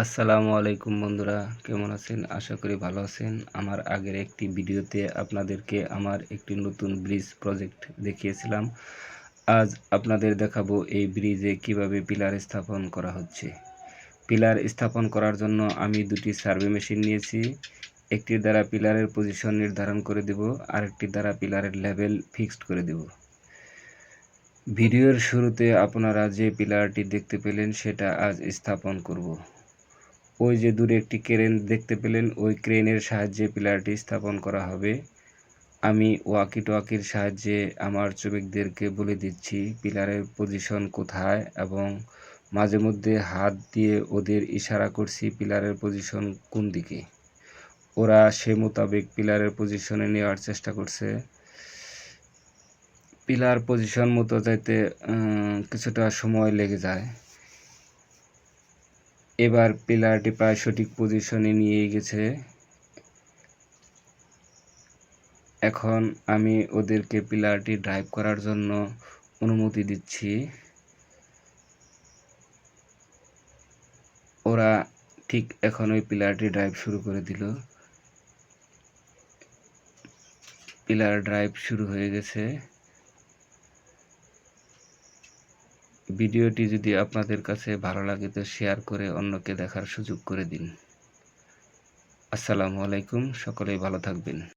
আসসালামু আলাইকুম বন্ধুরা, কেমন আছেন? আশা করি ভালো আছেন। আমার আগের একটি ভিডিওতে আপনাদেরকে আমার একটি নতুন ব্রিজ প্রজেক্ট দেখিয়েছিলাম। আজ আপনাদের দেখাবো এই ব্রিজে কিভাবে পিলার স্থাপন করা হচ্ছে। পিলার স্থাপন করার জন্য আমি দুটি সার্ভে মেশিন নিয়েছি। একটির দ্বারা পিলারের পজিশন নির্ধারণ করে দেব, আরেকটির দ্বারা পিলারের লেভেল ফিক্সড করে দেব। ভিডিওর শুরুতে আপনারা যে পিলারটি দেখতে পেলেন সেটা আজ স্থাপন করব। ওই যে দূরে একটি ক্রেন দেখতে পেলেন, ওই ক্রেনের সাহায্যে পিলারটি স্থাপন করা হবে। আমি ওয়াকি-টকির সাহায্যে আমার শ্রমিকদেরকে বলে দিচ্ছি পিলারের পজিশন কোথায়, এবং মাঝে মধ্যে হাত দিয়ে ওদের ইশারা করছি পিলারের পজিশন কোন দিকে। ওরা সে মোতাবেক পিলারের পজিশনে নেওয়ার চেষ্টা করছে। পিলার পজিশন মতো যাইতে কিছুটা সময় লেগে যায়। এবার পিলারটি প্রায় সঠিক পজিশনে নিয়ে গেছে। এখন আমি ওদেরকে পিলারটি ড্রাইভ করার জন্য অনুমতি দিচ্ছি। ওরা ঠিক এখন ওই পিলারটি ড্রাইভ শুরু করে দিল। পিলার ড্রাইভ শুরু হয়ে গেছে। ভিডিওটি যদি আপনাদের কাছে ভালো লাগে তো শেয়ার করে অন্যকে দেখার সুযোগ করে দিন। আসসালামু আলাইকুম, সকলেই ভালো থাকবেন।